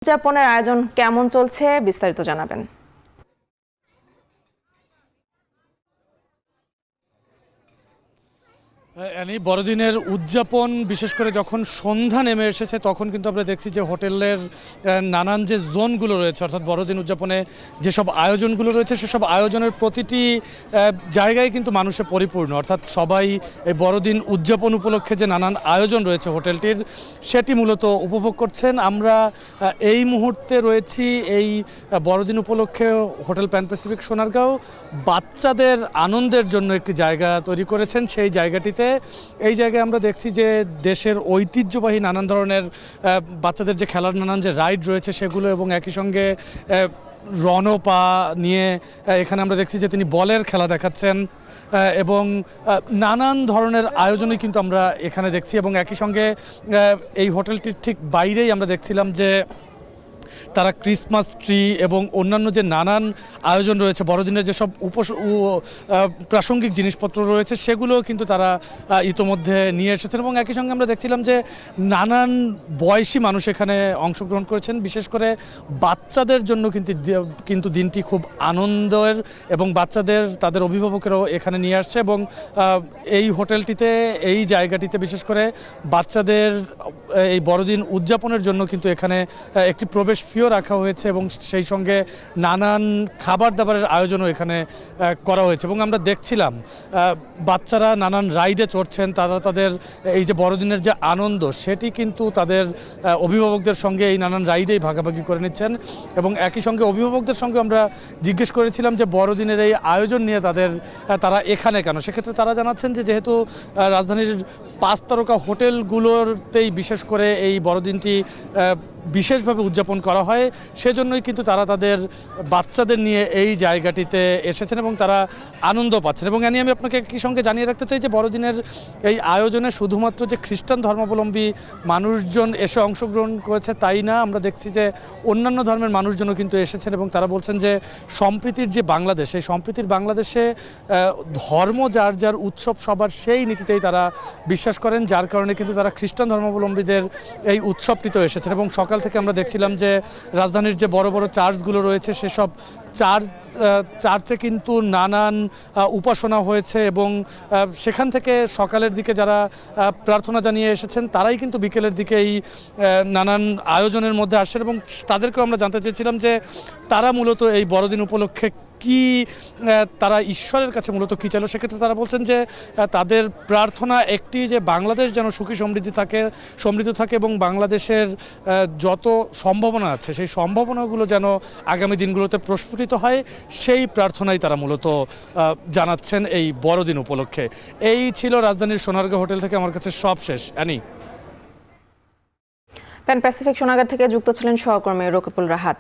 উদযাপনের আয়োজন কেমন চলছে বিস্তারিত জানাবেন। বড়দিনের উদযাপন বিশেষ করে যখন সন্ধ্যা নেমে এসেছে তখন কিন্তু আমরা দেখছি যে হোটেলের নানান যে জোনগুলো রয়েছে, অর্থাৎ বড়দিন উদযাপনে যেসব আয়োজনগুলো রয়েছে সেসব আয়োজনের প্রতিটি জায়গায় কিন্তু মানুষে পরিপূর্ণ। অর্থাৎ সবাই এই বড়দিন উদযাপন উপলক্ষে যে নানান আয়োজন রয়েছে হোটেলটির, সেটি মূলত উপভোগ করছেন। আমরা এই মুহূর্তে রয়েছি এই বড়দিন উপলক্ষে হোটেল প্যান প্যাসিফিক সোনারগাঁও বাচ্চাদের আনন্দের জন্য একটি জায়গা তৈরি করেছেন। সেই জায়গাটিতে এই জায়গায় আমরা দেখছি যে দেশের ঐতিহ্যবাহী নানান ধরনের বাচ্চাদের যে খেলার নানান যে রাইড রয়েছে সেগুলো, এবং একই সঙ্গে রণপা নিয়ে এখানে আমরা দেখছি যে তিনি বলের খেলা দেখাচ্ছেন এবং নানান ধরনের আয়োজনই কিন্তু আমরা এখানে দেখছি। এবং একই সঙ্গে এই হোটেলটির ঠিক বাইরেই আমরা দেখছিলাম যে তারা ক্রিসমাস ট্রি এবং অন্যান্য যে নানান আয়োজন রয়েছে, বড়দিনের যেসব প্রাসঙ্গিক জিনিসপত্র রয়েছে সেগুলোও কিন্তু তারা ইতোমধ্যে নিয়ে এসেছেন। এবং একই সঙ্গে আমরা দেখছিলাম যে নানান বয়সী মানুষ এখানে অংশগ্রহণ করেছেন। বিশেষ করে বাচ্চাদের জন্য কিন্তু দিনটি খুব আনন্দের, এবং বাচ্চাদের তাদের অভিভাবকেরাও এখানে নিয়ে আসছে। এবং এই হোটেলটিতে, এই জায়গাটিতে বিশেষ করে বাচ্চাদের এই বড়দিন উদযাপনের জন্য কিন্তু এখানে একটি প্রবেশ ফিও রাখা হয়েছে, এবং সেই সঙ্গে নানান খাবার দাবারের আয়োজনও এখানে করা হয়েছে। এবং আমরা দেখছিলাম বাচ্চারা নানান রাইডে চড়ছেন, তারা তাদের এই যে বড়দিনের যে আনন্দ সেটি কিন্তু তাদের অভিভাবকদের সঙ্গে এই নানান রাইডেই ভাগাভাগি করে নিচ্ছেন। এবং একই সঙ্গে অভিভাবকদের সঙ্গে আমরা জিজ্ঞেস করেছিলাম যে বড়দিনের এই আয়োজন নিয়ে তারা এখানে কেন। সেক্ষেত্রে তারা জানাচ্ছেন যে যেহেতু রাজধানীর 5 তারকা হোটেলগুলোতেই বিশেষ করে এই বড়দিনটি বিশেষভাবে উদযাপন করা হয়, সেজন্যই কিন্তু তারা তাদের বাচ্চাদের নিয়ে এই জায়গাটিতে এসেছেন এবং তারা আনন্দ পাচ্ছেন। এবং আমি আপনাকে একই সঙ্গে জানিয়ে রাখতে চাই যে বড়দিনের এই আয়োজনে শুধুমাত্র যে খ্রিস্টান ধর্মাবলম্বী মানুষজন এসে অংশগ্রহণ করেছে তাই না, আমরা দেখছি যে অন্যান্য ধর্মের মানুষজনও কিন্তু এসেছেন। এবং তারা বলছেন যে সম্প্রীতির যে বাংলাদেশ, এই সম্প্রীতির বাংলাদেশে ধর্ম যার যার উৎসব সবার, সেই নীতিতেই তারা বিশ্বাস করেন, যার কারণে কিন্তু তারা খ্রিস্টান ধর্মাবলম্বীদের এই উৎসবটিতেও এসেছেন। এবং সকাল থেকে আমরা দেখছিলাম যে রাজধানীর যে বড় বড় চার্চগুলো রয়েছে সেসব চার্চে কিন্তু নানান উপাসনা হয়েছে, এবং সেখান থেকে সকালের দিকে যারা প্রার্থনা জানিয়ে এসেছেন তারাই কিন্তু বিকেলের দিকে এই নানান আয়োজনের মধ্যে আসছেন। এবং তাদেরকেও আমরা জানতে চেয়েছিলাম যে তারা মূলত এই বড়দিন উপলক্ষে কি তারা ঈশ্বরের কাছে মূলত কী চাইল। সেক্ষেত্রে তারা বলছেন যে তাদের প্রার্থনা একটি, যে বাংলাদেশ যেন সুখী সমৃদ্ধ থাকে এবং বাংলাদেশের যত সম্ভাবনা আছে সেই সম্ভাবনাগুলো যেন আগামী দিনগুলোতে প্রস্ফুটিত হয়, সেই প্রার্থনাই তারা মূলত জানাচ্ছেন এই বড়দিন উপলক্ষে। এই ছিল রাজধানীর সোনারগাঁও হোটেল থেকে আমার কাছে সব শেষ। অ্যানি, প্যান প্যাসিফিক সোনারগাঁ থেকে যুক্ত ছিলেন সহকর্মী রকিবুল রাহাত।